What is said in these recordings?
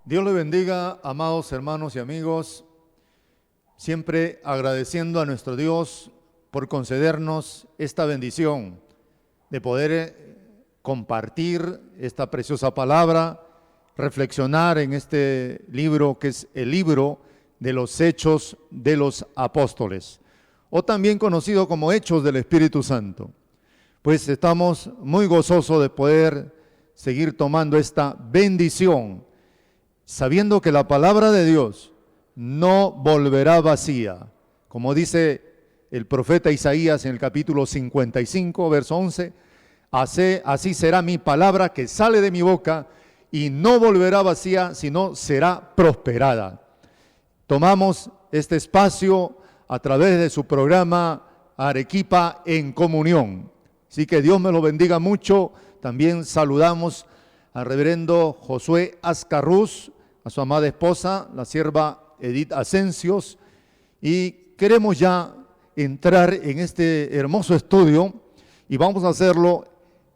Dios le bendiga, amados hermanos y amigos, siempre agradeciendo a nuestro Dios por concedernos esta bendición de poder compartir esta preciosa palabra, reflexionar en este libro que es el libro de los Hechos de los Apóstoles, o también conocido como Hechos del Espíritu Santo. Pues estamos muy gozosos de poder seguir tomando esta bendición, sabiendo que la palabra de Dios no volverá vacía. Como dice el profeta Isaías en el capítulo 55, verso 11, así será mi palabra que sale de mi boca y no volverá vacía, sino será prosperada. Tomamos este espacio a través de su programa Arequipa en Comunión. Así que Dios me lo bendiga mucho. También saludamos al reverendo Josué Ascarruz, a su amada esposa, la sierva Edith Asencios, y queremos ya entrar en este hermoso estudio y vamos a hacerlo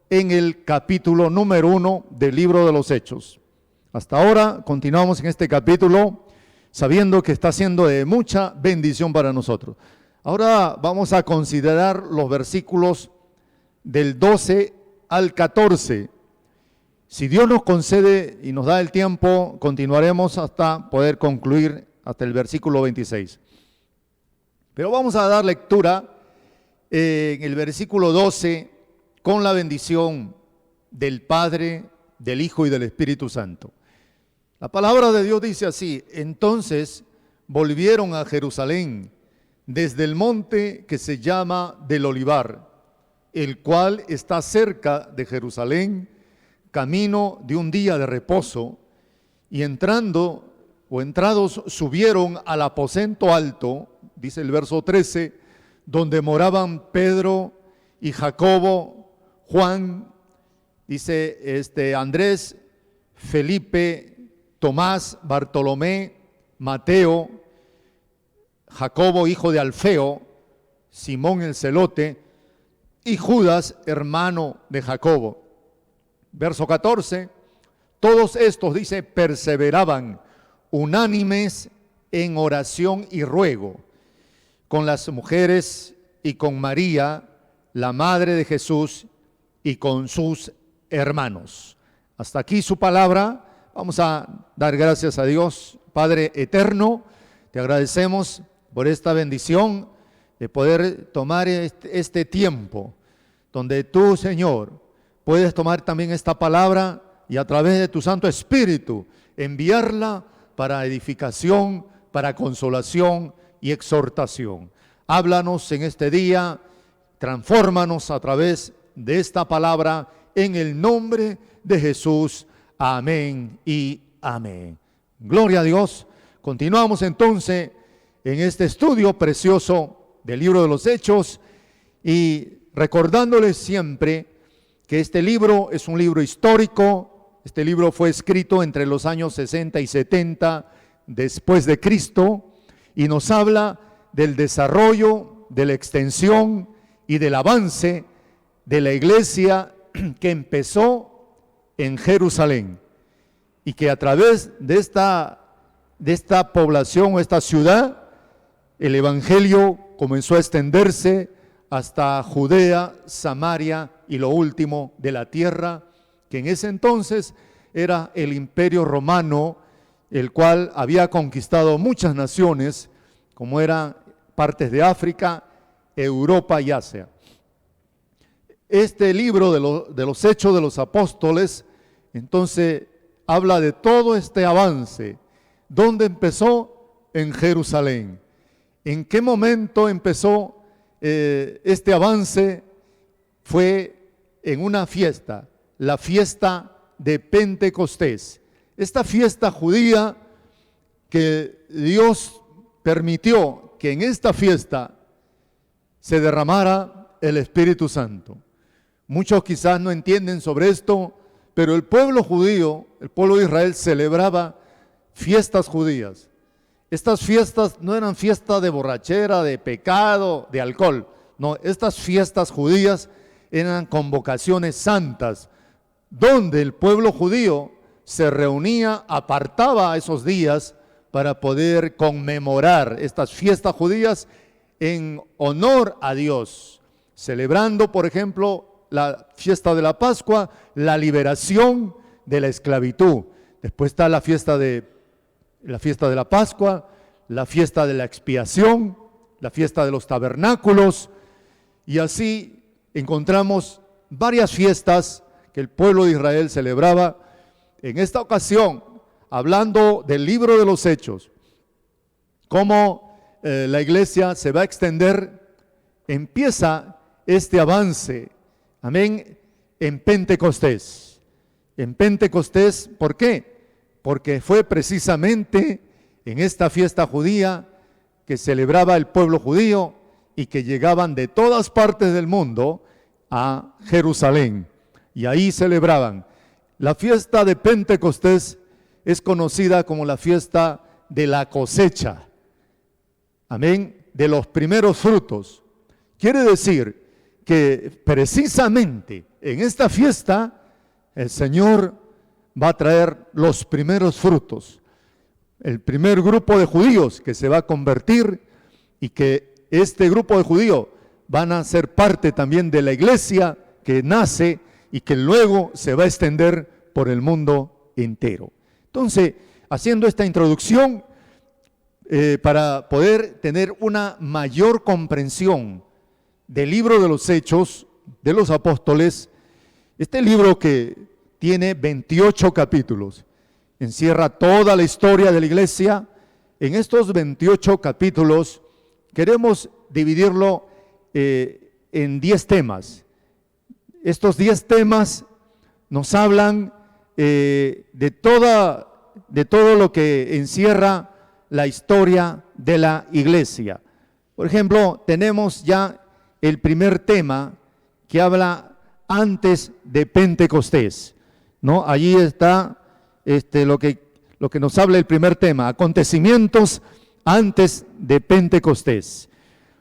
en el capítulo número 1 del libro de los Hechos. Hasta ahora continuamos en este capítulo sabiendo que está siendo de mucha bendición para nosotros. Ahora vamos a considerar los versículos del 12 al 14. Si Dios nos concede y nos da el tiempo, continuaremos hasta poder concluir hasta el versículo 26. Pero vamos a dar lectura en el versículo 12 con la bendición del Padre, del Hijo y del Espíritu Santo. La palabra de Dios dice así: entonces volvieron a Jerusalén desde el monte que se llama del Olivar, el cual está cerca de Jerusalén, camino de un día de reposo, y entrados subieron al aposento alto, dice el verso 13, donde moraban Pedro y Jacobo, Juan, dice Andrés, Felipe, Tomás, Bartolomé, Mateo, Jacobo, hijo de Alfeo, Simón el celote, y Judas, hermano de Jacobo. Verso 14, todos estos, dice, perseveraban unánimes en oración y ruego con las mujeres y con María, la madre de Jesús, y con sus hermanos. Hasta aquí su palabra. Vamos a dar gracias a Dios. Padre eterno, te agradecemos por esta bendición de poder tomar este tiempo donde tú, Señor, puedes tomar también esta palabra y a través de tu Santo Espíritu enviarla para edificación, para consolación y exhortación. Háblanos en este día, transfórmanos a través de esta palabra en el nombre de Jesús. Amén y amén. Gloria a Dios. Continuamos entonces en este estudio precioso del libro de los Hechos y recordándoles siempre que este libro es un libro histórico. Este libro fue escrito entre los años 60 y 70 después de Cristo y nos habla del desarrollo, de la extensión y del avance de la iglesia que empezó en Jerusalén y que a través de esta población o esta ciudad, el evangelio comenzó a extenderse hasta Judea, Samaria y lo último de la tierra, que en ese entonces era el Imperio Romano, el cual había conquistado muchas naciones, como eran partes de África, Europa y Asia. Este libro de los Hechos de los Apóstoles, entonces, habla de todo este avance. ¿Dónde empezó? En Jerusalén. ¿En qué momento empezó este avance? Fue en una fiesta, la fiesta de Pentecostés. Esta fiesta judía que Dios permitió que en esta fiesta se derramara el Espíritu Santo. Muchos quizás no entienden sobre esto, pero el pueblo judío, el pueblo de Israel, celebraba fiestas judías. Estas fiestas no eran fiestas de borrachera, de pecado, de alcohol. No, estas fiestas judías eran convocaciones santas, donde el pueblo judío se reunía, apartaba esos días para poder conmemorar estas fiestas judías en honor a Dios, celebrando, por ejemplo, la fiesta de la Pascua, la liberación de la esclavitud. Después está la fiesta de la Pascua, la fiesta de la expiación, la fiesta de los tabernáculos, y así encontramos varias fiestas que el pueblo de Israel celebraba. En esta ocasión, hablando del libro de los Hechos, cómo la iglesia se va a extender, empieza este avance, amén, en Pentecostés. En Pentecostés, ¿por qué? Porque fue precisamente en esta fiesta judía que celebraba el pueblo judío y que llegaban de todas partes del mundo a Jerusalén. Y ahí celebraban. La fiesta de Pentecostés es conocida como la fiesta de la cosecha. Amén, de los primeros frutos. Quiere decir que precisamente en esta fiesta el Señor va a traer los primeros frutos. El primer grupo de judíos que se va a convertir, y que este grupo de judíos van a ser parte también de la iglesia que nace y que luego se va a extender por el mundo entero. Entonces, haciendo esta introducción, para poder tener una mayor comprensión del libro de los Hechos de los Apóstoles, este libro que tiene 28 capítulos, encierra toda la historia de la iglesia. En estos 28 capítulos queremos dividirlo en 10 temas. Estos 10 temas nos hablan de todo lo que encierra la historia de la iglesia. Por ejemplo, tenemos ya el primer tema que habla antes de Pentecostés, ¿no? Allí está lo que nos habla el primer tema, acontecimientos antes de Pentecostés.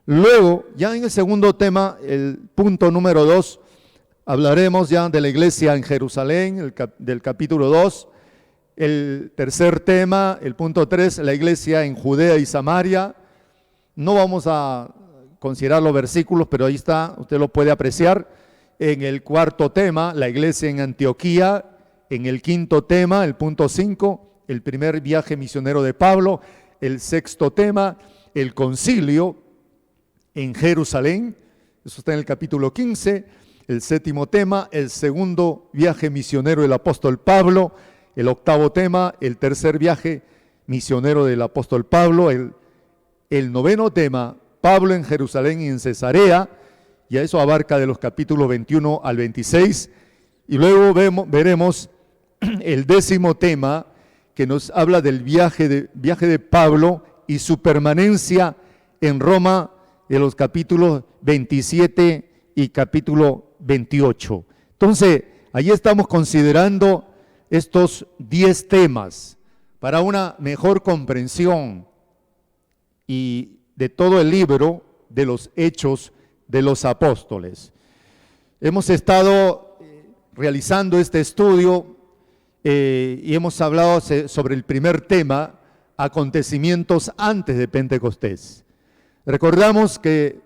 Luego, ya en el segundo tema, el punto número 2, hablaremos ya de la iglesia en Jerusalén, del capítulo 2. El tercer tema, el punto 3, la iglesia en Judea y Samaria. No vamos a considerar los versículos, pero ahí está, usted lo puede apreciar. En el cuarto tema, la iglesia en Antioquía. En el quinto tema, el punto 5, el primer viaje misionero de Pablo. El sexto tema, el concilio en Jerusalén. Eso está en el capítulo 15. El séptimo tema, el segundo viaje misionero del apóstol Pablo. El octavo tema, el tercer viaje misionero del apóstol Pablo. El noveno tema, Pablo en Jerusalén y en Cesarea. Y a eso abarca de los capítulos 21 al 26. Y luego veremos el décimo tema, que nos habla del viaje de Pablo y su permanencia en Roma, de los capítulos 27 y capítulo 28. Entonces, allí estamos considerando estos 10 temas para una mejor comprensión y de todo el libro de los Hechos de los Apóstoles. Hemos estado realizando este estudio y hemos hablado sobre el primer tema, acontecimientos antes de Pentecostés. Recordamos que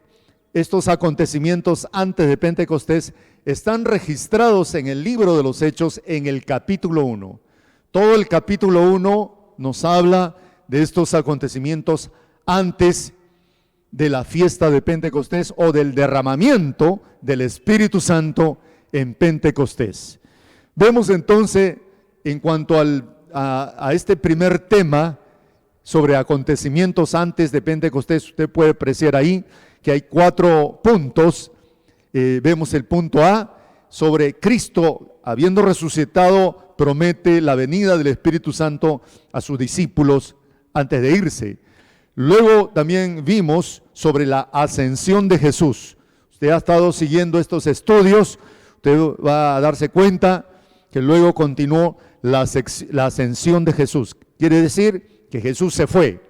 estos acontecimientos antes de Pentecostés están registrados en el libro de los Hechos en el capítulo 1. Todo el capítulo 1 nos habla de estos acontecimientos antes de la fiesta de Pentecostés o del derramamiento del Espíritu Santo en Pentecostés. Vemos entonces, en cuanto a este primer tema sobre acontecimientos antes de Pentecostés, usted puede apreciar ahí que hay 4 puntos. Vemos el punto A, sobre Cristo, habiendo resucitado, promete la venida del Espíritu Santo a sus discípulos antes de irse. Luego también vimos sobre la ascensión de Jesús. Usted ha estado siguiendo estos estudios, usted va a darse cuenta que luego continuó la ascensión de Jesús. Quiere decir que Jesús se fue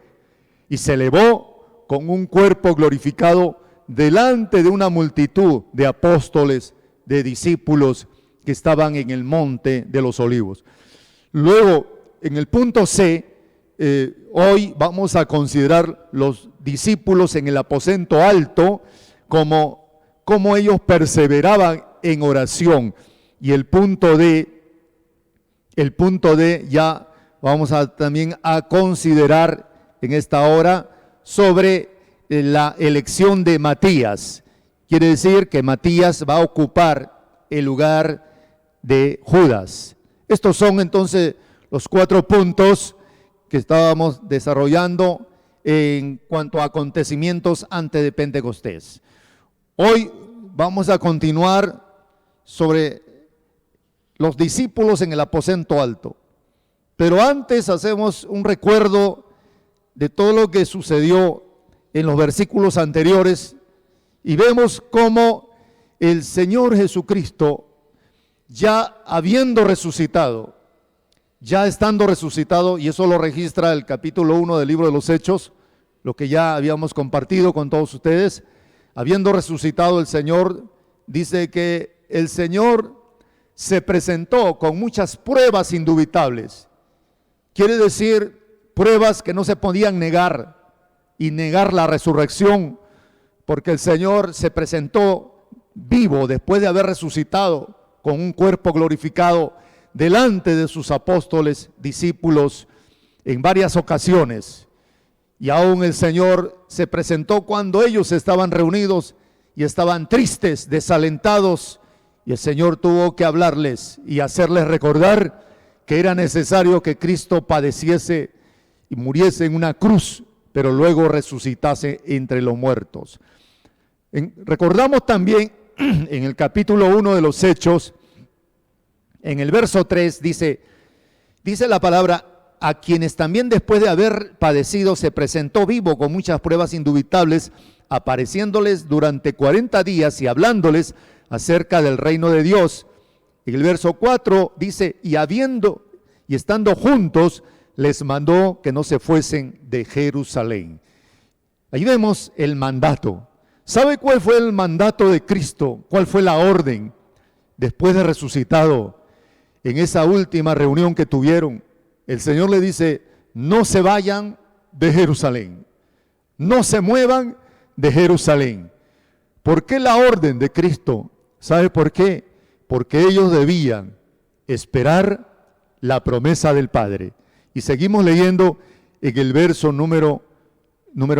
y se elevó con un cuerpo glorificado delante de una multitud de apóstoles, de discípulos que estaban en el monte de los olivos. Luego, en el punto C, hoy vamos a considerar los discípulos en el aposento alto, como ellos perseveraban en oración. Y el punto D ya vamos también a considerar en esta hora sobre la elección de Matías. Quiere decir que Matías va a ocupar el lugar de Judas. Estos son entonces los 4 puntos que estábamos desarrollando en cuanto a acontecimientos antes de Pentecostés. Hoy vamos a continuar sobre los discípulos en el aposento alto. Pero antes hacemos un recuerdo de todo lo que sucedió en los versículos anteriores y vemos cómo el Señor Jesucristo, ya habiendo resucitado, ya estando resucitado, y eso lo registra el capítulo 1 del libro de los Hechos, lo que ya habíamos compartido con todos ustedes, habiendo resucitado el Señor, dice que el Señor se presentó con muchas pruebas indubitables. Quiere decir, pruebas que no se podían negar, y negar la resurrección, porque el Señor se presentó vivo después de haber resucitado con un cuerpo glorificado delante de sus apóstoles, discípulos, en varias ocasiones. Y aún el Señor se presentó cuando ellos estaban reunidos y estaban tristes, desalentados, y el Señor tuvo que hablarles y hacerles recordar que era necesario que Cristo padeciese y muriese en una cruz, pero luego resucitase entre los muertos. Recordamos también en el capítulo 1 de los Hechos, en el verso 3, dice la palabra: a quienes también después de haber padecido se presentó vivo con muchas pruebas indubitables, apareciéndoles durante 40 días y hablándoles acerca del reino de Dios. En el verso 4 dice: y estando juntos, les mandó que no se fuesen de Jerusalén. Ahí vemos el mandato. ¿Sabe cuál fue el mandato de Cristo? ¿Cuál fue la orden después de resucitado? En esa última reunión que tuvieron, el Señor le dice: no se vayan de Jerusalén, no se muevan de Jerusalén. ¿Por qué la orden de Cristo? ¿Sabe por qué? Porque ellos debían esperar la promesa del Padre. Y seguimos leyendo en el verso número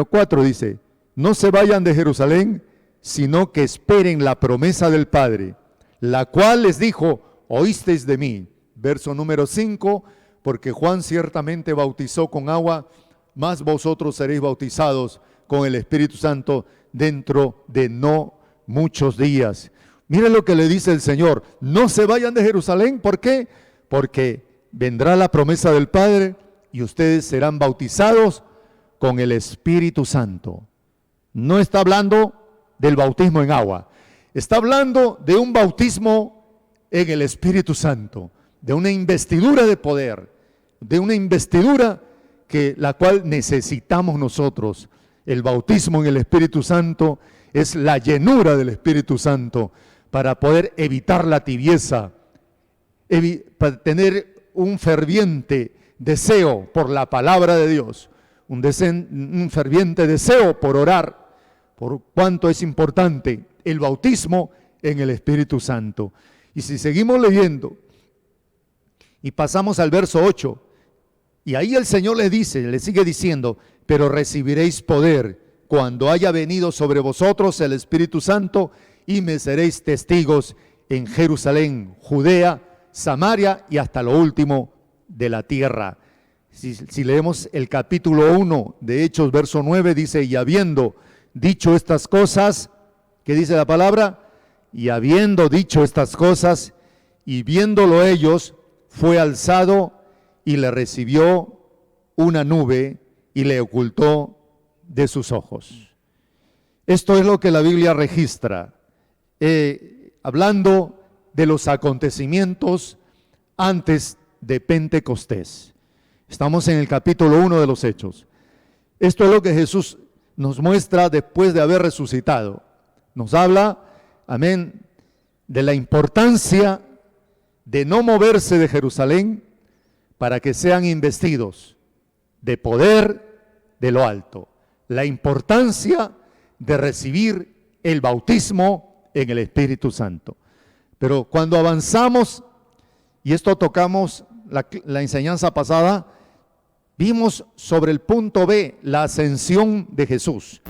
4, dice: no se vayan de Jerusalén, sino que esperen la promesa del Padre, la cual les dijo: oísteis de mí. Verso número 5, porque Juan ciertamente bautizó con agua, mas vosotros seréis bautizados con el Espíritu Santo dentro de no muchos días. Miren lo que le dice el Señor: no se vayan de Jerusalén. ¿Por qué? Porque vendrá la promesa del Padre y ustedes serán bautizados con el Espíritu Santo. No está hablando del bautismo en agua, está hablando de un bautismo en el Espíritu Santo, de una investidura de poder, de una investidura la cual necesitamos nosotros. El bautismo en el Espíritu Santo es la llenura del Espíritu Santo para poder evitar la tibieza, para tener un ferviente deseo por la palabra de Dios, un ferviente deseo por orar, por cuánto es importante el bautismo en el Espíritu Santo. Y si seguimos leyendo y pasamos al verso 8, y ahí el Señor le sigue diciendo: pero recibiréis poder cuando haya venido sobre vosotros el Espíritu Santo, y me seréis testigos en Jerusalén, Judea, Samaria y hasta lo último de la tierra. Si leemos el capítulo 1 de Hechos, verso 9, dice: y habiendo dicho estas cosas, ¿qué dice la palabra? Y habiendo dicho estas cosas, y viéndolo ellos, fue alzado y le recibió una nube y le ocultó de sus ojos. Esto es lo que la Biblia registra, hablando de los acontecimientos antes de Pentecostés. Estamos en el capítulo 1 de los Hechos. Esto es lo que Jesús nos muestra después de haber resucitado. Nos habla, amén, de la importancia de no moverse de Jerusalén, para que sean investidos de poder de lo alto. La importancia de recibir el bautismo en el Espíritu Santo. Pero cuando avanzamos, y esto tocamos la enseñanza pasada, vimos sobre el punto B, la ascensión de Jesús.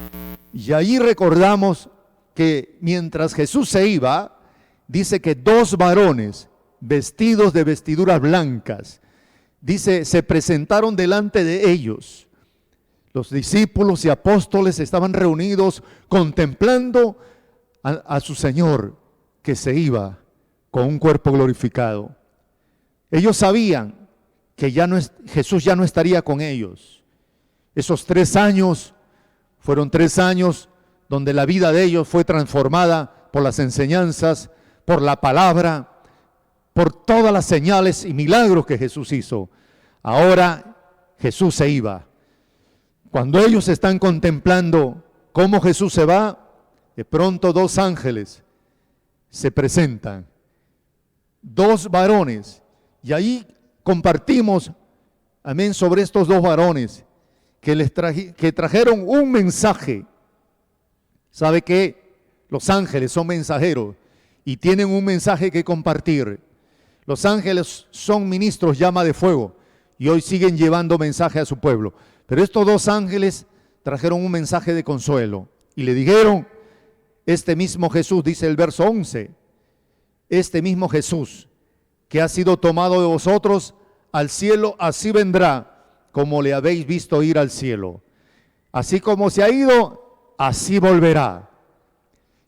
Y ahí recordamos que mientras Jesús se iba, dice que dos varones vestidos de vestiduras blancas, dice, se presentaron delante de ellos. Los discípulos y apóstoles estaban reunidos contemplando a su Señor que se iba con un cuerpo glorificado. Ellos sabían que Jesús ya no estaría con ellos. Esos 3 años fueron 3 años donde la vida de ellos fue transformada por las enseñanzas, por la palabra, por todas las señales y milagros que Jesús hizo. Ahora Jesús se iba. Cuando ellos están contemplando cómo Jesús se va, de pronto 2 ángeles se presentan, 2 varones, y ahí compartimos, amén, sobre estos 2 varones que trajeron un mensaje. ¿Sabe qué? Los ángeles son mensajeros y tienen un mensaje que compartir. Los ángeles son ministros llama de fuego y hoy siguen llevando mensaje a su pueblo. Pero estos 2 ángeles trajeron un mensaje de consuelo y le dijeron, este mismo Jesús, dice el verso 11, este mismo Jesús que ha sido tomado de vosotros al cielo, así vendrá como le habéis visto ir al cielo. Así como se ha ido, así volverá.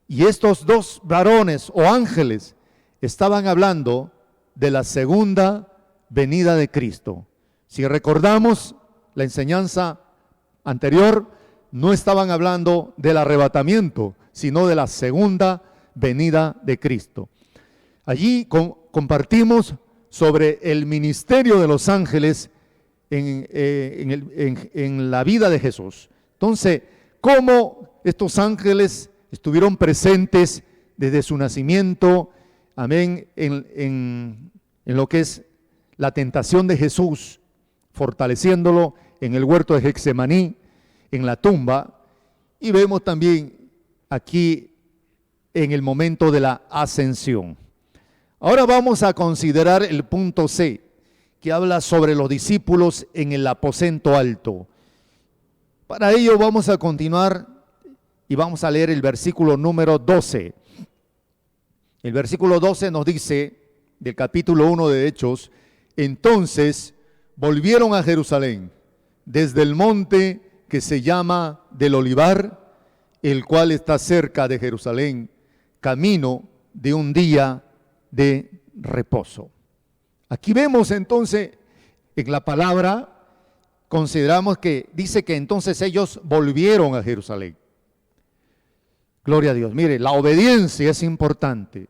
Y estos 2 varones o ángeles estaban hablando de la segunda venida de Cristo. Si recordamos la enseñanza anterior, no estaban hablando del arrebatamiento, sino de la segunda venida de Cristo. Allí compartimos sobre el ministerio de los ángeles en la vida de Jesús. Entonces, cómo estos ángeles estuvieron presentes desde su nacimiento, amén, en lo que es la tentación de Jesús, fortaleciéndolo en el huerto de Getsemaní, en la tumba, y vemos también aquí en el momento de la ascensión. Ahora vamos a considerar el punto C, que habla sobre los discípulos en el aposento alto. Para ello vamos a continuar y vamos a leer el versículo número 12. El versículo 12 nos dice, del capítulo 1 de Hechos, entonces volvieron a Jerusalén, desde el monte que se llama del Olivar, el cual está cerca de Jerusalén, camino de un día de reposo. Aquí vemos entonces en la palabra, consideramos que dice que entonces ellos volvieron a Jerusalén. Gloria a Dios. Mire, la obediencia es importante.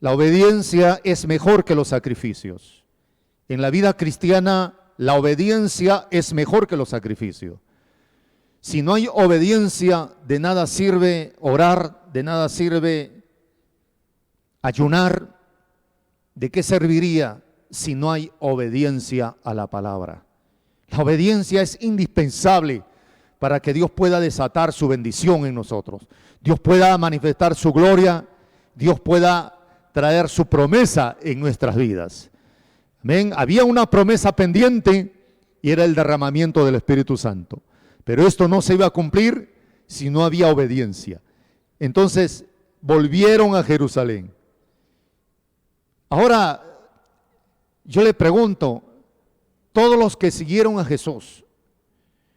La obediencia es mejor que los sacrificios. En la vida cristiana, la obediencia es mejor que los sacrificios. Si no hay obediencia, de nada sirve orar, de nada sirve ayunar. ¿De qué serviría si no hay obediencia a la palabra? La obediencia es indispensable para que Dios pueda desatar su bendición en nosotros. Dios pueda manifestar su gloria, Dios pueda traer su promesa en nuestras vidas. Amén. Había una promesa pendiente y era el derramamiento del Espíritu Santo. Pero esto no se iba a cumplir si no había obediencia. Entonces volvieron a Jerusalén. Ahora, yo le pregunto, todos los que siguieron a Jesús,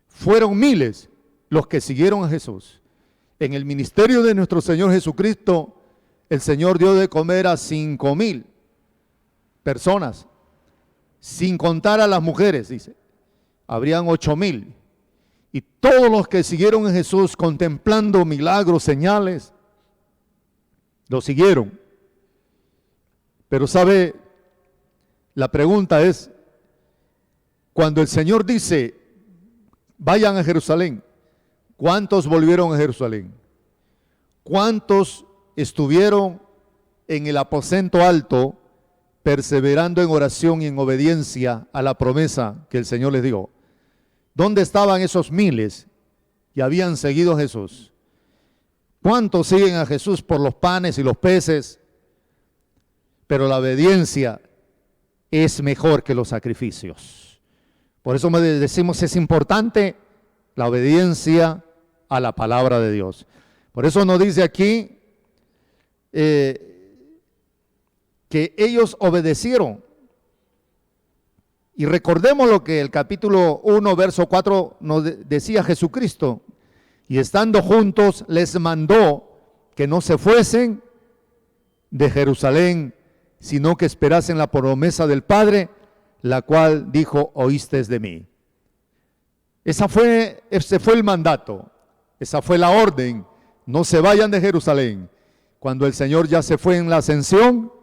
fueron miles los que siguieron a Jesús. En el ministerio de nuestro Señor Jesucristo, el Señor dio de comer a 5,000 personas, sin contar a las mujeres, dice. Habrían 8,000. Y todos los que siguieron a Jesús contemplando milagros, señales, lo siguieron. Pero sabe, la pregunta es, cuando el Señor dice, vayan a Jerusalén, ¿cuántos volvieron a Jerusalén? ¿Cuántos estuvieron en el aposento alto perseverando en oración y en obediencia a la promesa que el Señor les dio. ¿Dónde estaban esos miles que habían seguido a Jesús? ¿Cuántos siguen a Jesús por los panes y los peces? Pero la obediencia es mejor que los sacrificios. Por eso decimos, es importante la obediencia a la palabra de Dios. Por eso nos dice aquí que ellos obedecieron. Y recordemos lo que el capítulo 1, verso 4 nos decía Jesucristo. Y estando juntos les mandó que no se fuesen de Jerusalén, sino que esperasen la promesa del Padre, la cual dijo, oísteis de mí. Ese fue el mandato, esa fue la orden. No se vayan de Jerusalén. Cuando el Señor ya se fue en la ascensión,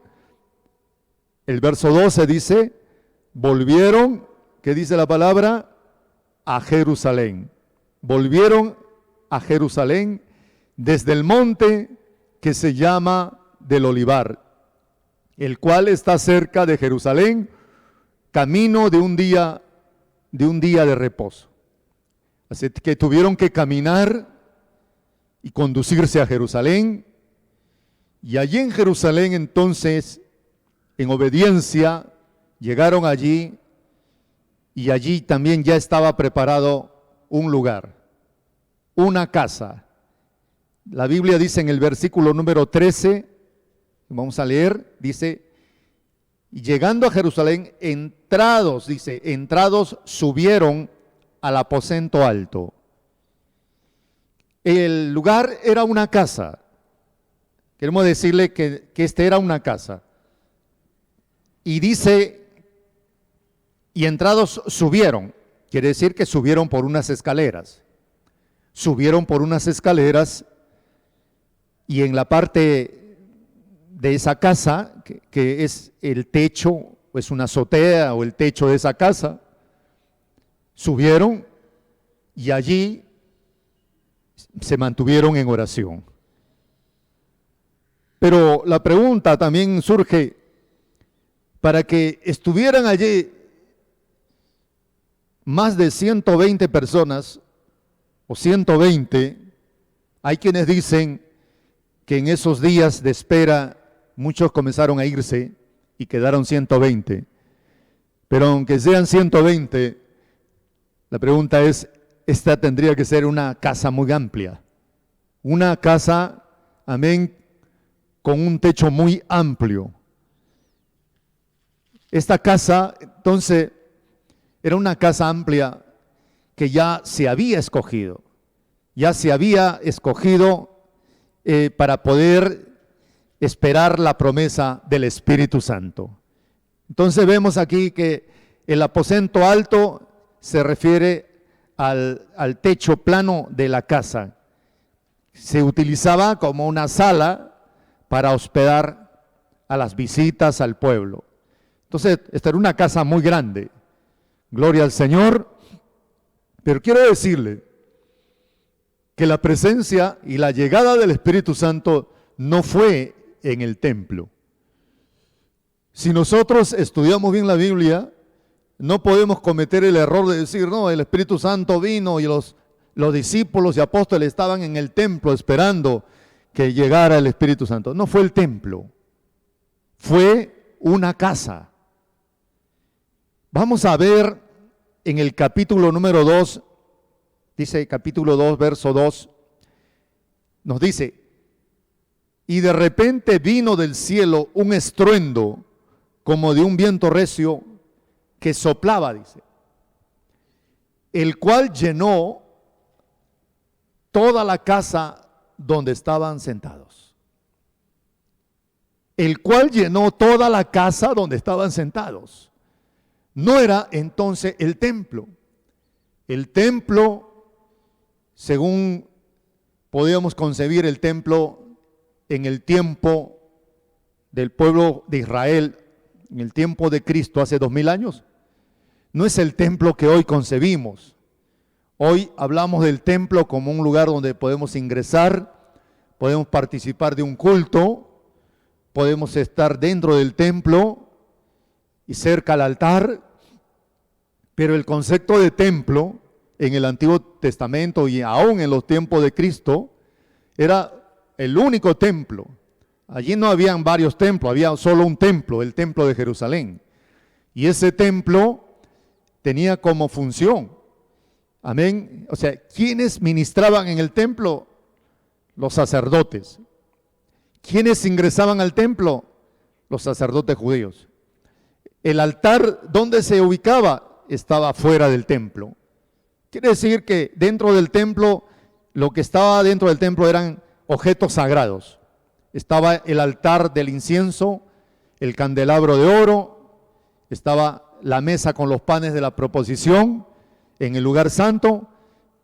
el verso 12 dice, volvieron, ¿qué dice la palabra? A Jerusalén. Volvieron a Jerusalén desde el monte que se llama del Olivar, el cual está cerca de Jerusalén, camino de un día de reposo. Así que tuvieron que caminar y conducirse a Jerusalén. Y allí en Jerusalén entonces, en obediencia, llegaron allí y allí también ya estaba preparado un lugar, una casa. La Biblia dice en el versículo número 13, vamos a leer, dice, y llegando a Jerusalén, entrados subieron al aposento alto. El lugar era una casa. Queremos decirle que este era una casa. Y dice, y entrados subieron, quiere decir que subieron por unas escaleras. Subieron por unas escaleras y en la parte de esa casa, que es el techo, o es una azotea o el techo de esa casa, subieron y allí se mantuvieron en oración. Pero la pregunta también surge, para que estuvieran allí más de 120 personas, o 120, hay quienes dicen que en esos días de espera muchos comenzaron a irse y quedaron 120. Pero aunque sean 120, la pregunta es, esta tendría que ser una casa muy amplia. Una casa, amén, con un techo muy amplio. Esta casa, entonces, era una casa amplia que ya se había escogido. Ya se había escogido para poder esperar la promesa del Espíritu Santo. Entonces vemos aquí que el aposento alto se refiere al techo plano de la casa. Se utilizaba como una sala para hospedar a las visitas al pueblo. Entonces, esta era una casa muy grande. Gloria al Señor. Pero quiero decirle que la presencia y la llegada del Espíritu Santo no fue en el templo. Si nosotros estudiamos bien la Biblia, no podemos cometer el error de decir, no, el Espíritu Santo vino y los discípulos y apóstoles estaban en el templo esperando que llegara el Espíritu Santo. No fue el templo, fue una casa. Vamos a ver en el capítulo número 2, dice capítulo 2, verso 2, nos dice, y de repente vino del cielo un estruendo como de un viento recio que soplaba, dice, el cual llenó toda la casa donde estaban sentados. El cual llenó toda la casa donde estaban sentados. No era entonces el templo. El templo, según podíamos concebir el templo en el tiempo del pueblo de Israel, en el tiempo de Cristo hace 2000 años, no es el templo que hoy concebimos. Hoy hablamos del templo como un lugar donde podemos ingresar, podemos participar de un culto, podemos estar dentro del templo y cerca al altar, pero el concepto de templo en el Antiguo Testamento y aún en los tiempos de Cristo era el único templo. Allí no habían varios templos, había solo un templo, el templo de Jerusalén. Y ese templo tenía como función, amén, o sea, ¿quiénes ministraban en el templo? Los sacerdotes. ¿Quiénes ingresaban al templo? Los sacerdotes judíos. El altar, ¿dónde se ubicaba? Estaba fuera del templo. Quiere decir que dentro del templo, lo que estaba dentro del templo eran objetos sagrados. Estaba el altar del incienso, el candelabro de oro, estaba la mesa con los panes de la proposición en el lugar santo,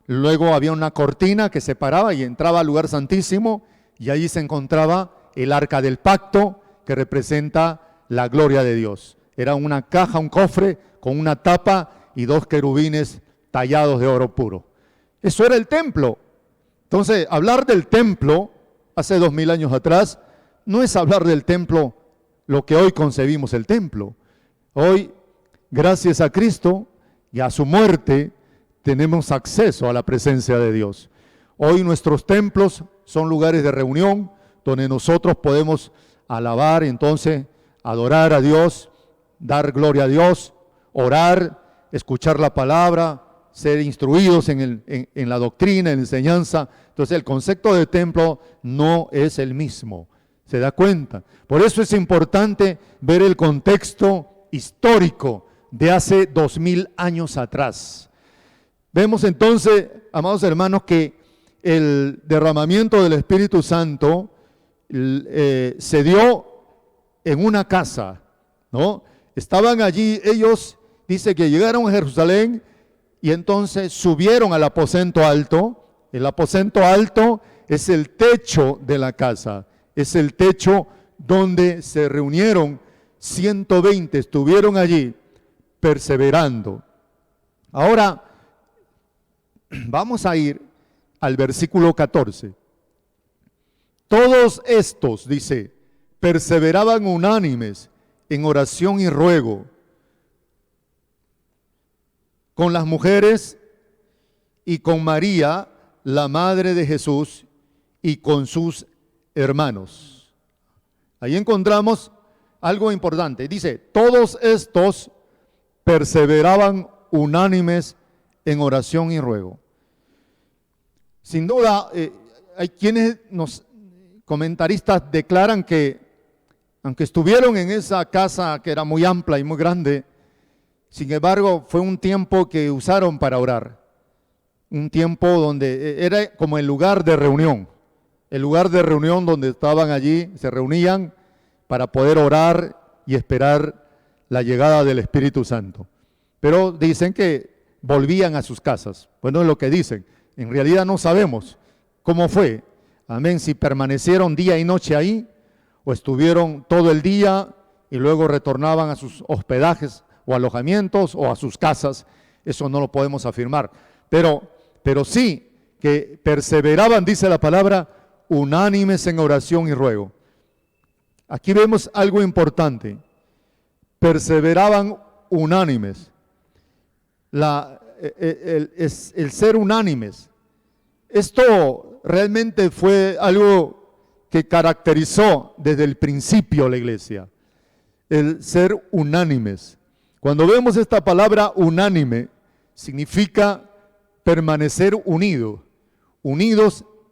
luego había una cortina que separaba y entraba al lugar santísimo, y allí se encontraba el arca del pacto, que representa la gloria de Dios. Era una caja, un cofre con una tapa y 2 querubines tallados de oro puro. Eso era el templo. Entonces, hablar del templo hace 2000 años atrás no es hablar del templo lo que hoy concebimos el templo. Hoy, gracias a Cristo y a su muerte, tenemos acceso a la presencia de Dios. Hoy nuestros templos son lugares de reunión donde nosotros podemos alabar, entonces adorar a Dios, dar gloria a Dios, orar, escuchar la palabra, ser instruidos en la doctrina, en la enseñanza. Entonces el concepto de templo no es el mismo, ¿se da cuenta? Por eso es importante ver el contexto histórico de hace 2000 años atrás. Vemos entonces, amados hermanos, que el derramamiento del Espíritu Santo se dio en una casa, ¿no? Estaban allí ellos, dice que llegaron a Jerusalén y entonces subieron al aposento alto. El aposento alto es el techo de la casa, es el techo donde se reunieron 120, estuvieron allí perseverando. Ahora vamos a ir al versículo 14. Todos estos, dice, perseveraban unánimes en oración y ruego con las mujeres y con María, la madre de Jesús, y con sus hermanos. Ahí encontramos algo importante. Dice, todos estos perseveraban unánimes en oración y ruego. Sin duda, hay quienes comentaristas declaran que, aunque estuvieron en esa casa que era muy amplia y muy grande, sin embargo, fue un tiempo que usaron para orar. Un tiempo donde era como el lugar de reunión donde estaban allí, se reunían para poder orar y esperar la llegada del Espíritu Santo. Pero dicen que volvían a sus casas. Bueno, es lo que dicen. En realidad no sabemos cómo fue. Amén. Si permanecieron día y noche ahí, o estuvieron todo el día y luego retornaban a sus hospedajes o alojamientos o a sus casas, eso no lo podemos afirmar. Pero sí que perseveraban, dice la palabra, unánimes en oración y ruego. Aquí vemos algo importante. Perseveraban unánimes. El ser unánimes. Esto realmente fue algo que caracterizó desde el principio la iglesia. El ser unánimes. Cuando vemos esta palabra unánime, significa permanecer unidos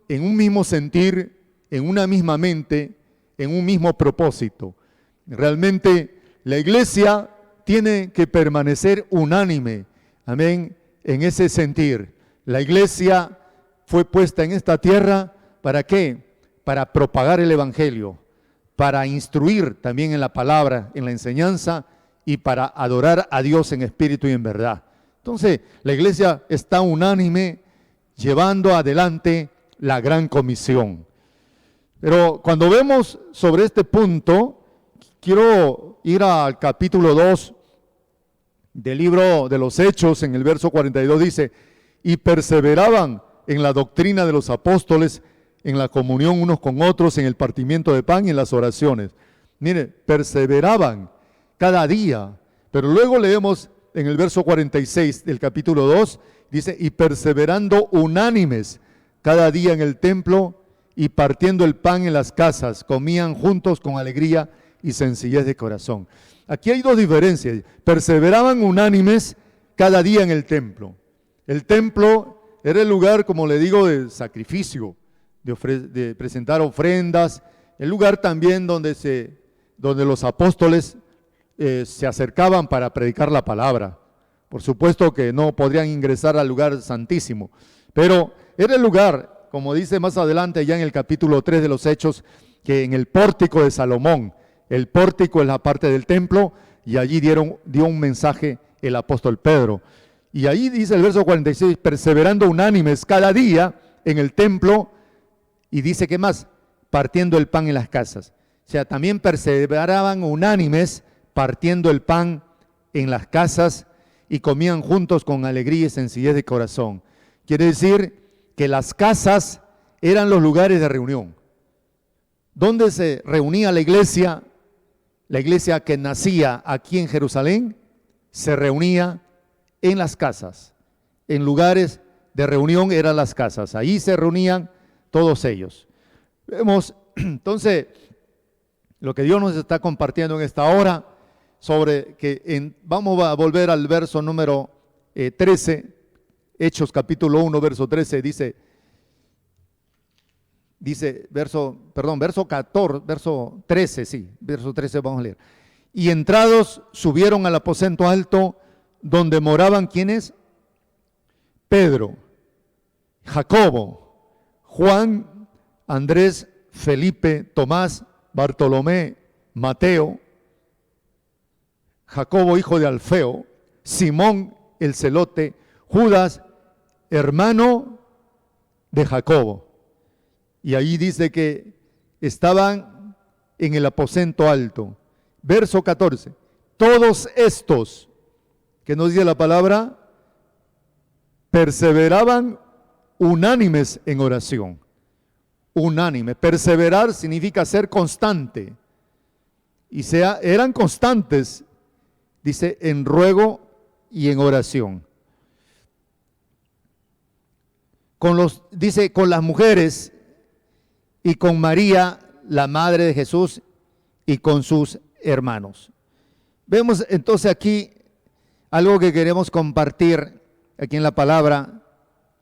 en un mismo sentir, en una misma mente, en un mismo propósito. Realmente la iglesia tiene que permanecer unánime, amén, en ese sentir. La iglesia fue puesta en esta tierra, ¿para qué? Para propagar el evangelio, para instruir también en la palabra, en la enseñanza, y para adorar a Dios en espíritu y en verdad. Entonces, la iglesia está unánime llevando adelante la gran comisión. Pero cuando vemos sobre este punto, quiero ir al capítulo 2 del libro de los Hechos. En el verso 42 dice, y perseveraban en la doctrina de los apóstoles, en la comunión unos con otros, en el partimiento de pan y en las oraciones. Mire, perseveraban cada día, Pero luego leemos en el verso 46 del capítulo 2, dice, y perseverando unánimes cada día en el templo y partiendo el pan en las casas, comían juntos con alegría y sencillez de corazón. Aquí hay dos diferencias. Perseveraban unánimes cada día en el templo. El templo era el lugar, como le digo, de sacrificio, de presentar ofrendas, el lugar también donde los apóstoles se acercaban para predicar la palabra. Por supuesto que no podrían ingresar al lugar santísimo, pero era el lugar, como dice más adelante ya en el capítulo 3 de los Hechos, que en el pórtico de Salomón, el pórtico es la parte del templo, y allí dio un mensaje el apóstol Pedro. Y ahí dice el verso 46, perseverando unánimes cada día en el templo, y dice que más, partiendo el pan en las casas. O sea, también perseveraban unánimes partiendo el pan en las casas y comían juntos con alegría y sencillez de corazón. Quiere decir que las casas eran los lugares de reunión. ¿Dónde se reunía la iglesia? La iglesia que nacía aquí en Jerusalén se reunía en las casas. En lugares de reunión eran las casas. Ahí se reunían todos ellos. Vemos entonces lo que Dios nos está compartiendo en esta hora sobre que vamos a volver al verso número 13, Hechos capítulo 1, verso 13, verso 13 vamos a leer. Y entrados subieron al aposento alto donde moraban, ¿quiénes? Pedro, Jacobo, Juan, Andrés, Felipe, Tomás, Bartolomé, Mateo, Jacobo hijo de Alfeo, Simón el celote, Judas, hermano de Jacobo. Y ahí dice que estaban en el aposento alto. Verso 14. Todos estos, que nos dice la palabra, perseveraban unánimes en oración. Unánime. Perseverar significa ser constante. Y eran constantes, dice, en ruego y en oración. Dice, con las mujeres y con María, la madre de Jesús, y con sus hermanos. Vemos entonces aquí algo que queremos compartir aquí en la palabra,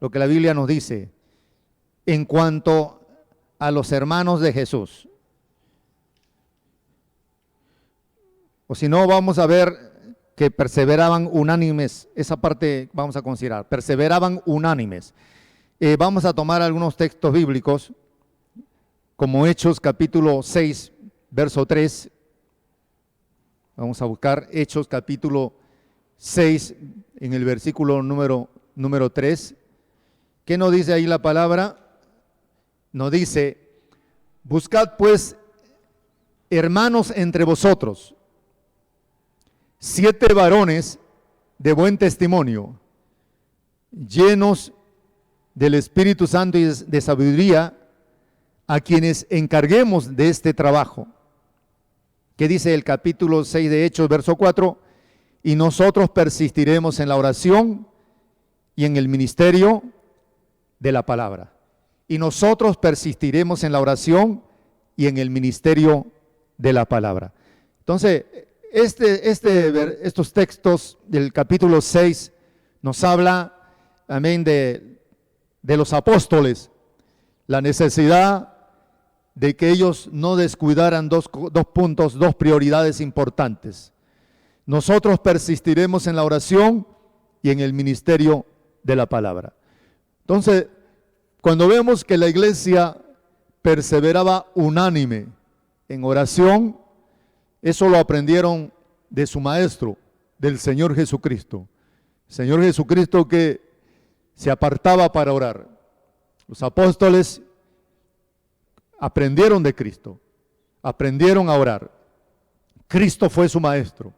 lo que la Biblia nos dice en cuanto a los hermanos de Jesús. O si no, vamos a ver que perseveraban unánimes. Esa parte vamos a considerar. Perseveraban unánimes. Vamos a tomar algunos textos bíblicos, como Hechos capítulo 6, verso 3. Vamos a buscar Hechos capítulo 6 en el versículo número 3. ¿Qué nos dice ahí la palabra? Nos dice, buscad pues, hermanos entre vosotros, 7 varones de buen testimonio, llenos del Espíritu Santo y de sabiduría, a quienes encarguemos de este trabajo. ¿Qué dice el capítulo 6 de Hechos, verso 4? Y nosotros persistiremos en la oración y en el ministerio de la palabra. Y nosotros persistiremos en la oración y en el ministerio de la palabra. Entonces, estos textos del capítulo 6 nos habla, amén, de los apóstoles, la necesidad de que ellos no descuidaran dos puntos, dos prioridades importantes. Nosotros persistiremos en la oración y en el ministerio de la palabra. Entonces, cuando vemos que la iglesia perseveraba unánime en oración, eso lo aprendieron de su maestro, del Señor Jesucristo. Señor Jesucristo que se apartaba para orar. Los apóstoles aprendieron de Cristo, aprendieron a orar. Cristo fue su maestro.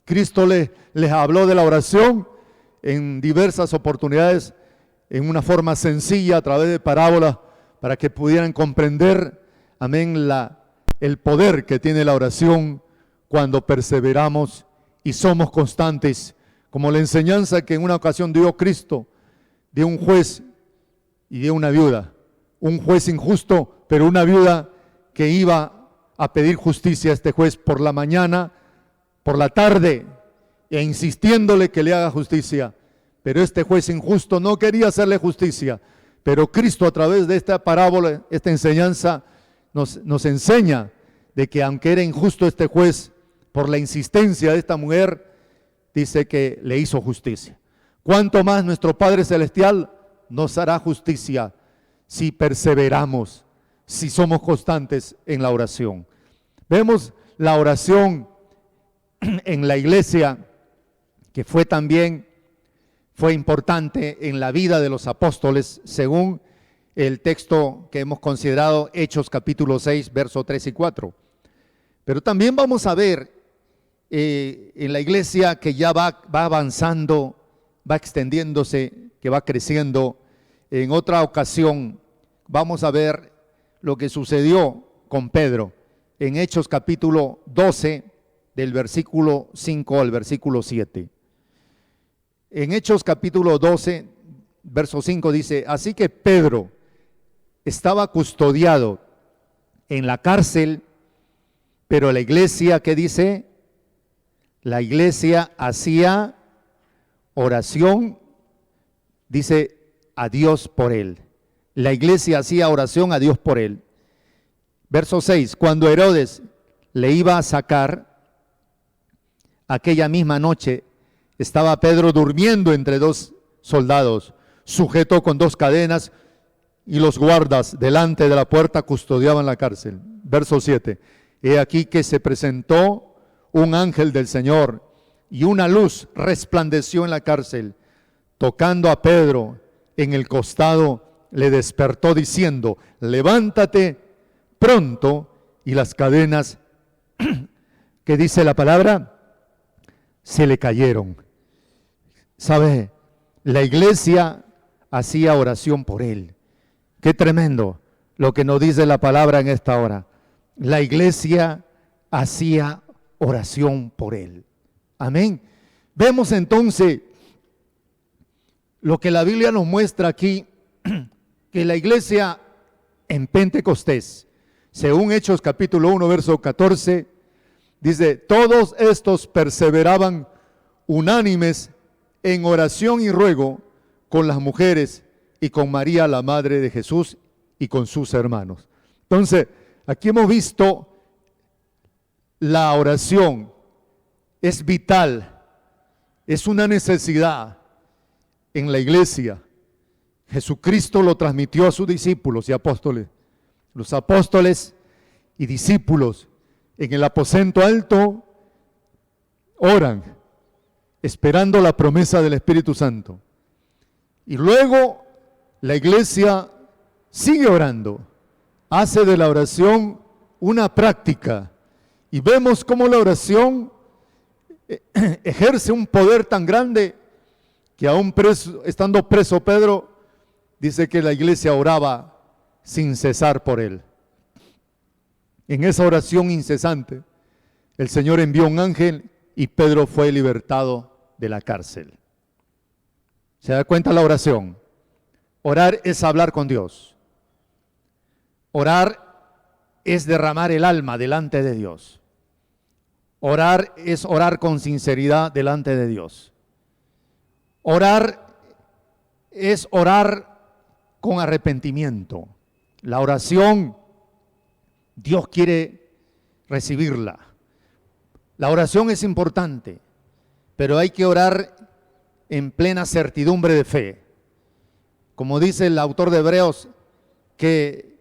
Cristo les habló de la oración en diversas oportunidades, en una forma sencilla, a través de parábolas, para que pudieran comprender, amén, el poder que tiene la oración cuando perseveramos y somos constantes, como la enseñanza que en una ocasión dio Cristo, de un juez y de una viuda. Un juez injusto, pero una viuda que iba a pedir justicia a este juez por la mañana, por la tarde, e insistiéndole que le haga justicia. Pero este juez injusto no quería hacerle justicia. Pero Cristo, a través de esta parábola, esta enseñanza, nos enseña de que aunque era injusto este juez, por la insistencia de esta mujer, dice que le hizo justicia. ¿Cuánto más nuestro Padre Celestial nos hará justicia si perseveramos, si somos constantes en la oración? Vemos la oración en la iglesia, que fue importante en la vida de los apóstoles, según el texto que hemos considerado, Hechos capítulo 6, versos 3 y 4. Pero también vamos a ver en la iglesia que ya va avanzando, va extendiéndose, que va creciendo. En otra ocasión vamos a ver lo que sucedió con Pedro en Hechos capítulo 12, del versículo 5 al versículo 7. En Hechos capítulo 12, verso 5 dice: así que Pedro estaba custodiado en la cárcel, pero la iglesia, ¿qué dice? La iglesia hacía oración, dice, a Dios por él. La iglesia hacía oración a Dios por él. Verso 6, cuando Herodes le iba a sacar, aquella misma noche estaba Pedro durmiendo entre dos soldados, sujeto con dos cadenas, y los guardas delante de la puerta custodiaban la cárcel. Verso 7, he aquí que se presentó un ángel del Señor, y una luz resplandeció en la cárcel. Tocando a Pedro en el costado, le despertó diciendo: levántate pronto. Y las cadenas, que dice la palabra, se le cayeron. ¿Sabe? La iglesia hacía oración por él. Qué tremendo lo que nos dice la palabra en esta hora. La iglesia hacía oración por él. Amén. Vemos entonces lo que la Biblia nos muestra aquí, que la iglesia en Pentecostés, según Hechos capítulo 1, verso 14, dice: todos estos perseveraban unánimes en oración y ruego con las mujeres y con María, la madre de Jesús, y con sus hermanos. Entonces, aquí hemos visto la oración es vital, es una necesidad en la iglesia. Jesucristo lo transmitió a sus discípulos y apóstoles. Los apóstoles y discípulos en el aposento alto oran, esperando la promesa del Espíritu Santo. Y luego la iglesia sigue orando, hace de la oración una práctica. Y vemos cómo la oración ejerce un poder tan grande que aún estando preso Pedro, dice que la iglesia oraba sin cesar por él. En esa oración incesante, el Señor envió un ángel y Pedro fue libertado de la cárcel. ¿Se da cuenta la oración? Orar es hablar con Dios. Orar es derramar el alma delante de Dios. Orar es orar con sinceridad delante de Dios. Orar es orar con arrepentimiento. La oración, Dios quiere recibirla. La oración es importante, pero hay que orar en plena certidumbre de fe. Como dice el autor de Hebreos, que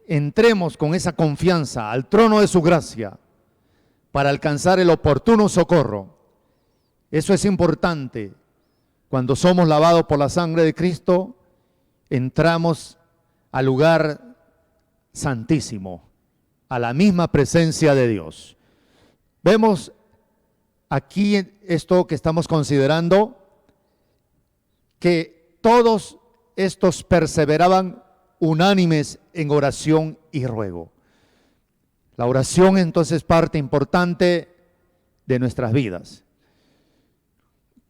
entremos con esa confianza al trono de su gracia para alcanzar el oportuno socorro. Eso es importante. Cuando somos lavados por la sangre de Cristo, entramos al lugar santísimo, a la misma presencia de Dios. Vemos aquí esto que estamos considerando, que todos estos perseveraban unánimes en oración y ruego. La oración entonces es parte importante de nuestras vidas.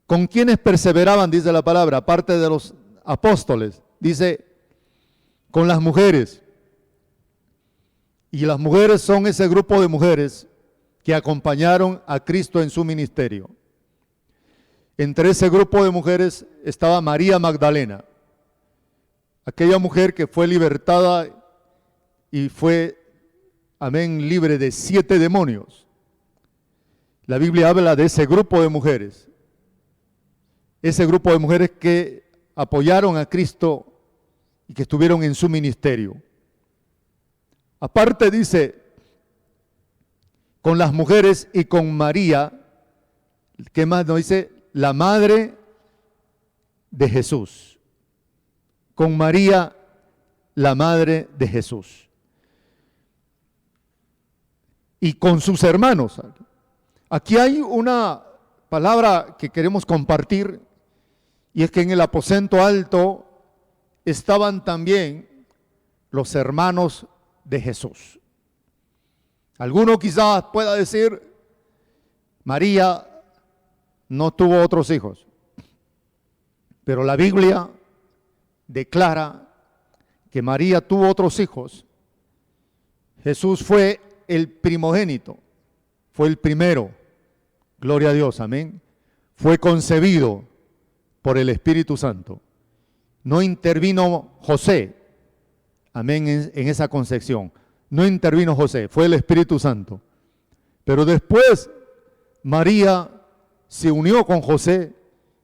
¿Con quiénes perseveraban? Dice la palabra, aparte de los apóstoles. Dice, con las mujeres. Y las mujeres son ese grupo de mujeres que acompañaron a Cristo en su ministerio. Entre ese grupo de mujeres estaba María Magdalena, aquella mujer que fue libertada y fue, amén, libre de 7 demonios. La Biblia habla de ese grupo de mujeres que apoyaron a Cristo y que estuvieron en su ministerio. Aparte dice, con las mujeres y con María, ¿qué más nos dice? La madre de Jesús. Con María, la madre de Jesús. Y con sus hermanos. Aquí hay una palabra que queremos compartir, y es que en el aposento alto estaban también los hermanos de Jesús. Alguno quizás pueda decir, María no tuvo otros hijos, pero la Biblia declara que María tuvo otros hijos. Jesús fue el primogénito, fue el primero, gloria a Dios, amén. Fue concebido por el Espíritu Santo. No intervino José, amén, en esa concepción. No intervino José, fue el Espíritu Santo. Pero después María se unió con José,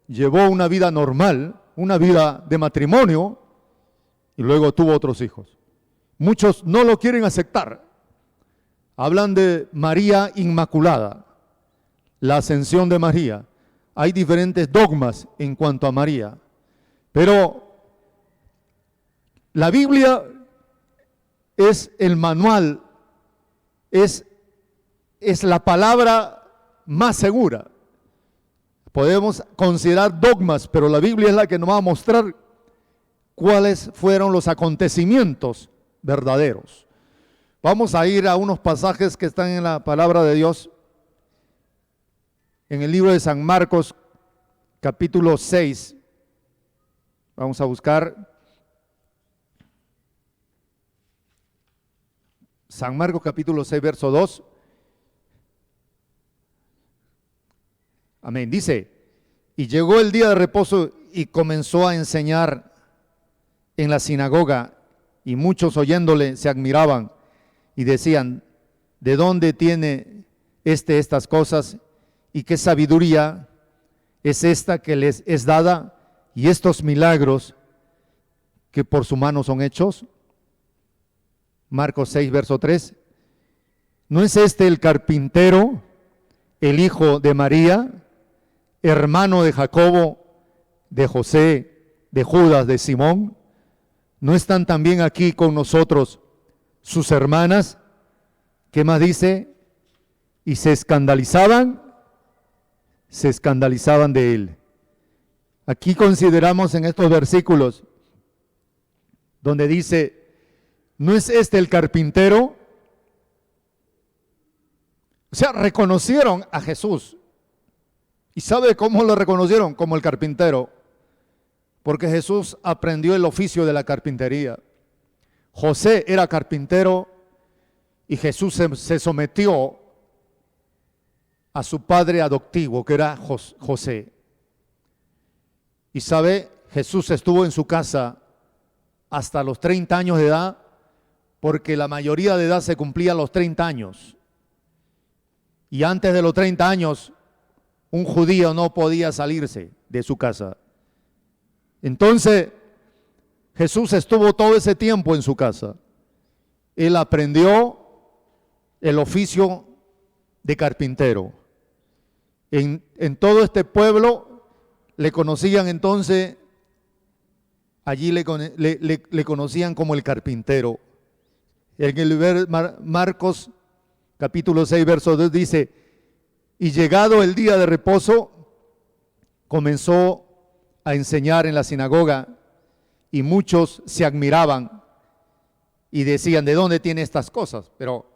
llevó una vida normal, una vida de matrimonio, y luego tuvo otros hijos. Muchos no lo quieren aceptar. Hablan de María Inmaculada, la ascensión de María. Hay diferentes dogmas en cuanto a María, pero la Biblia es el manual, es la palabra más segura. Podemos considerar dogmas, pero la Biblia es la que nos va a mostrar cuáles fueron los acontecimientos verdaderos. Vamos a ir a unos pasajes que están en la palabra de Dios, en el libro de San Marcos, capítulo 6. Vamos a buscar San Marcos, capítulo 6, verso 2. Amén. Dice, y llegó el día de reposo y comenzó a enseñar en la sinagoga, y muchos oyéndole se admiraban y decían, ¿de dónde tiene estas cosas? ¿Y qué sabiduría es esta que les es dada? Y estos milagros que por su mano son hechos. Marcos 6, verso 3. ¿No es este el carpintero, el hijo de María, hermano de Jacobo, de José, de Judas, de Simón? ¿No están también aquí con nosotros sus hermanas? ¿Qué más dice? Y se escandalizaban de él. Aquí consideramos en estos versículos donde dice, ¿no es este el carpintero? O sea, reconocieron a Jesús. ¿Y sabe cómo lo reconocieron? Como el carpintero. Porque Jesús aprendió el oficio de la carpintería. José era carpintero y Jesús se sometió a su padre adoptivo, que era José. Y sabe, Jesús estuvo en su casa hasta los 30 años de edad, porque la mayoría de edad se cumplía a los 30 años. Y antes de los 30 años, un judío no podía salirse de su casa. Entonces, Jesús estuvo todo ese tiempo en su casa. Él aprendió el oficio de carpintero. En todo este pueblo le conocían entonces, allí le conocían como el carpintero. En el Marcos capítulo 6, verso 2 dice, y llegado el día de reposo, comenzó a enseñar en la sinagoga, y muchos se admiraban y decían, ¿de dónde tiene estas cosas? Pero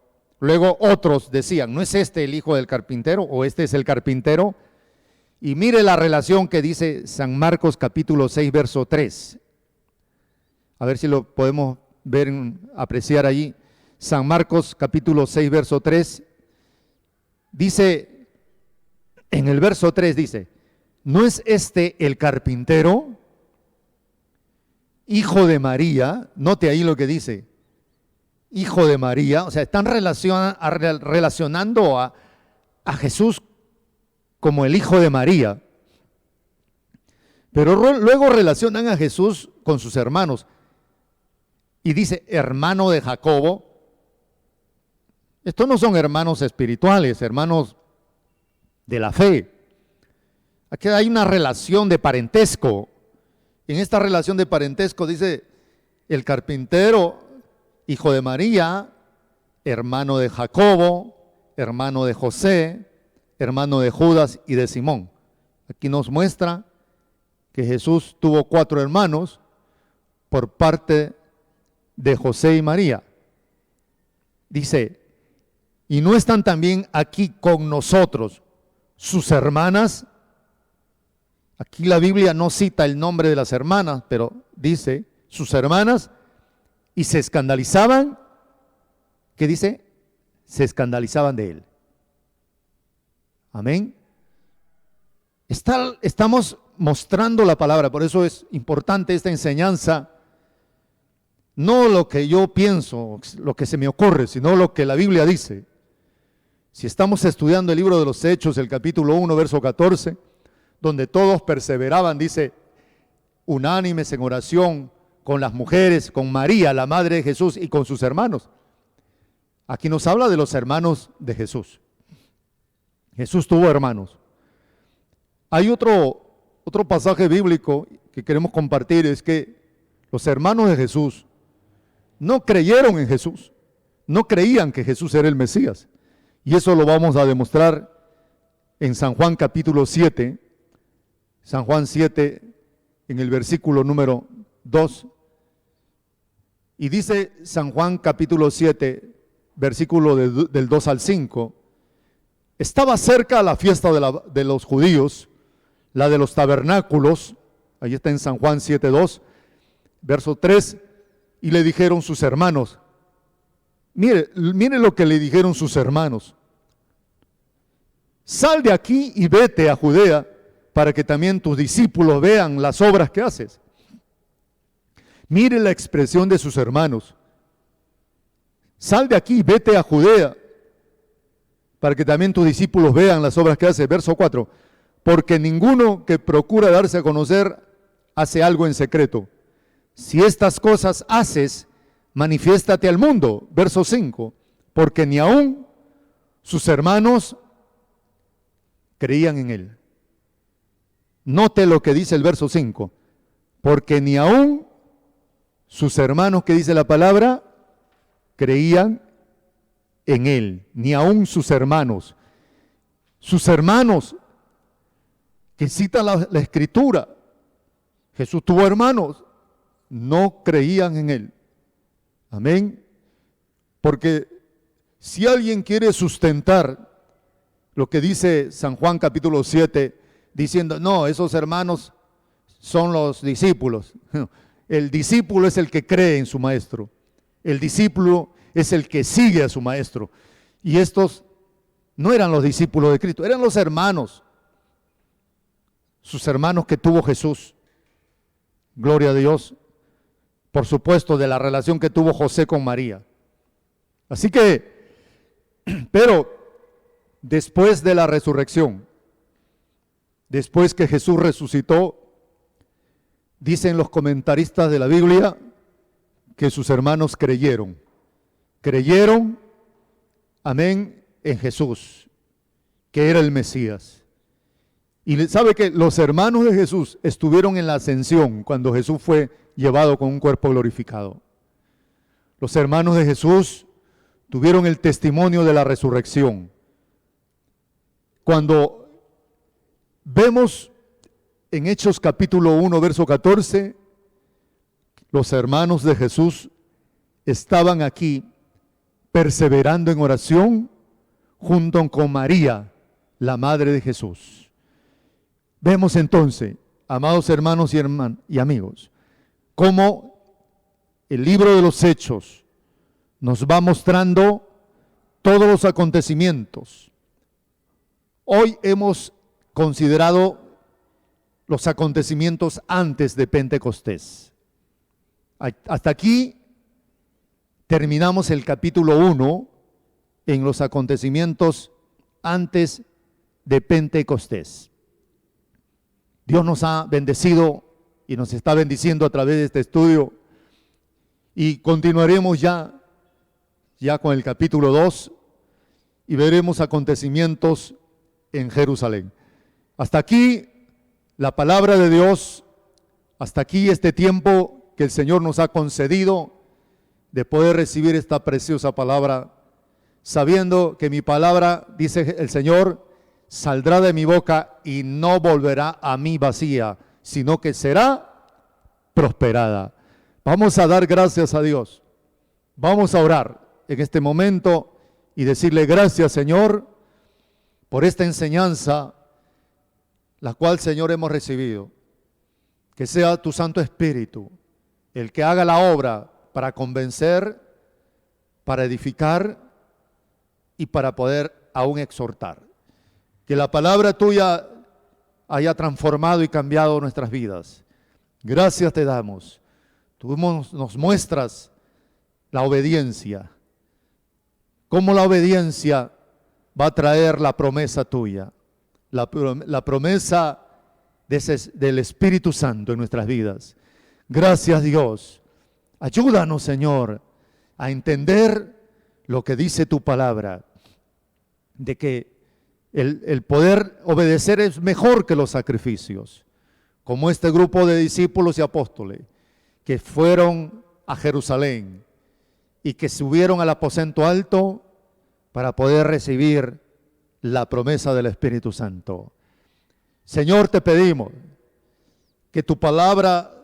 Luego otros decían, ¿no es este el hijo del carpintero o este es el carpintero? Y mire la relación que dice San Marcos capítulo 6, verso 3. A ver si lo podemos ver, apreciar allí. San Marcos capítulo 6, verso 3. Dice, en el verso 3 dice, ¿no es este el carpintero, hijo de María? Note ahí lo que dice, hijo de María. O sea, están relacionando a Jesús como el hijo de María. Pero luego relacionan a Jesús con sus hermanos. Y dice, hermano de Jacobo. Estos no son hermanos espirituales, hermanos de la fe. Aquí hay una relación de parentesco. En esta relación de parentesco dice, el carpintero, hijo de María, hermano de Jacobo, hermano de José, hermano de Judas y de Simón. Aquí nos muestra que Jesús tuvo 4 hermanos por parte de José y María. Dice, ¿y no están también aquí con nosotros sus hermanas? Aquí la Biblia no cita el nombre de las hermanas, pero dice sus hermanas, y se escandalizaban. ¿Qué dice? Se escandalizaban de él. Amén. Estamos mostrando la palabra, por eso es importante esta enseñanza. No lo que yo pienso, lo que se me ocurre, sino lo que la Biblia dice. Si estamos estudiando el libro de los Hechos, el capítulo 1, verso 14, donde todos perseveraban, dice, unánimes en oración con las mujeres, con María, la madre de Jesús, y con sus hermanos. Aquí nos habla de los hermanos de Jesús. Jesús tuvo hermanos. Hay otro pasaje bíblico que queremos compartir, es que los hermanos de Jesús no creyeron en Jesús, no creían que Jesús era el Mesías. Y eso lo vamos a demostrar en San Juan capítulo 7, San Juan 7, en el versículo número 2. Y dice San Juan capítulo 7, versículo del 2 al 5, estaba cerca la fiesta de los judíos, la de los tabernáculos, ahí está en San Juan 7, 2, verso 3, y le dijeron sus hermanos, mire lo que le dijeron sus hermanos, sal de aquí y vete a Judea para que también tus discípulos vean las obras que haces. Mire la expresión de sus hermanos, sal de aquí y vete a Judea para que también tus discípulos vean las obras que haces. Verso 4, porque ninguno que procura darse a conocer hace algo en secreto. Si estas cosas haces, manifiéstate al mundo. Verso 5, porque ni aún sus hermanos creían en él. Note lo que dice el verso 5, porque ni aún sus hermanos, que dice la palabra, creían en él, ni aún sus hermanos. Sus hermanos, que cita la Escritura, Jesús tuvo hermanos, no creían en él. Amén. Porque si alguien quiere sustentar lo que dice San Juan capítulo 7, diciendo, no, esos hermanos son los discípulos. El discípulo es el que cree en su maestro. El discípulo es el que sigue a su maestro. Y estos no eran los discípulos de Cristo, eran los hermanos. Sus hermanos que tuvo Jesús. Gloria a Dios. Por supuesto, de la relación que tuvo José con María. Así que, pero después de la resurrección, después que Jesús resucitó, dicen los comentaristas de la Biblia que sus hermanos creyeron, amén, en Jesús, que era el Mesías. Y sabe que los hermanos de Jesús estuvieron en la ascensión cuando Jesús fue llevado con un cuerpo glorificado. Los hermanos de Jesús tuvieron el testimonio de la resurrección. Cuando vemos en Hechos capítulo 1, verso 14, los hermanos de Jesús estaban aquí perseverando en oración junto con María, la madre de Jesús. Vemos entonces, amados hermanos y amigos, cómo el libro de los Hechos nos va mostrando todos los acontecimientos. Hoy hemos considerado los acontecimientos antes de Pentecostés. Hasta aquí terminamos el capítulo 1 en los acontecimientos antes de Pentecostés. Dios nos ha bendecido y nos está bendiciendo a través de este estudio, y continuaremos ya con el capítulo 2 y veremos acontecimientos en Jerusalén. Hasta aquí la palabra de Dios, hasta aquí este tiempo que el Señor nos ha concedido de poder recibir esta preciosa palabra, sabiendo que mi palabra, dice el Señor, saldrá de mi boca y no volverá a mí vacía, sino que será prosperada. Vamos a dar gracias a Dios. Vamos a orar en este momento y decirle gracias, Señor, por esta enseñanza, la cual, Señor, hemos recibido. Que sea tu Santo Espíritu el que haga la obra para convencer, para edificar y para poder aún exhortar. Que la palabra tuya haya transformado y cambiado nuestras vidas. Gracias te damos. Tú nos muestras la obediencia. Cómo la obediencia va a traer la promesa tuya. La promesa del Espíritu Santo en nuestras vidas. Gracias, Dios. Ayúdanos, Señor, a entender lo que dice tu palabra, de que el poder obedecer es mejor que los sacrificios, como este grupo de discípulos y apóstoles que fueron a Jerusalén y que subieron al aposento alto para poder recibir la promesa del Espíritu Santo. Señor, te pedimos que tu palabra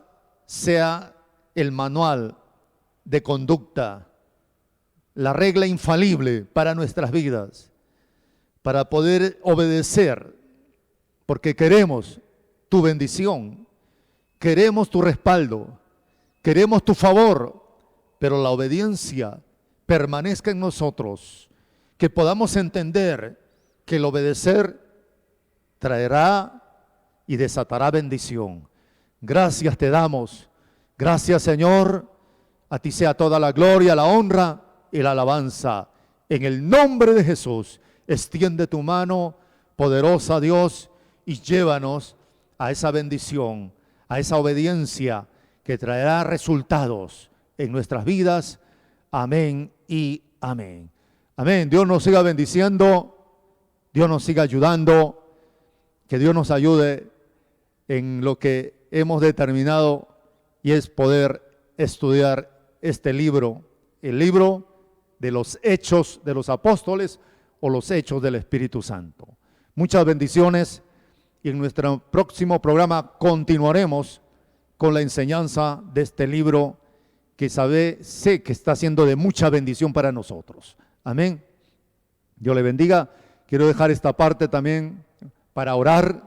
sea el manual de conducta, la regla infalible para nuestras vidas, para poder obedecer, porque queremos tu bendición, queremos tu respaldo, queremos tu favor, pero la obediencia permanezca en nosotros, que podamos entender que el obedecer traerá y desatará bendición. Gracias te damos. Gracias, Señor. A ti sea toda la gloria, la honra y la alabanza. En el nombre de Jesús, extiende tu mano poderosa, Dios, y llévanos a esa bendición, a esa obediencia que traerá resultados en nuestras vidas. Amén y amén. Amén. Dios nos siga bendiciendo. Dios nos siga ayudando. Que Dios nos ayude en lo que hemos determinado, y es poder estudiar este libro, el libro de los Hechos de los Apóstoles o los Hechos del Espíritu Santo. Muchas bendiciones, y en nuestro próximo programa continuaremos con la enseñanza de este libro que sé que está siendo de mucha bendición para nosotros. Amén. Dios le bendiga. Quiero dejar esta parte también para orar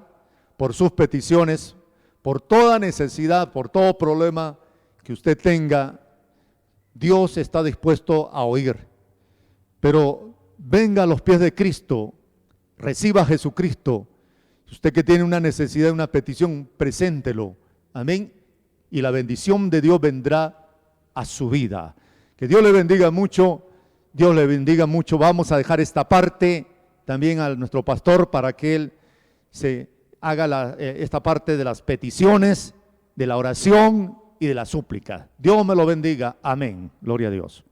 por sus peticiones, por toda necesidad, por todo problema que usted tenga. Dios está dispuesto a oír, pero venga a los pies de Cristo, reciba a Jesucristo. Usted que tiene una necesidad, una petición, preséntelo. Amén. Y la bendición de Dios vendrá a su vida. Que Dios le bendiga mucho. Dios le bendiga mucho. Vamos a dejar esta parte también a nuestro pastor para que él se haga esta parte de las peticiones, de la oración y de la súplica. Dios me lo bendiga. Amén. Gloria a Dios.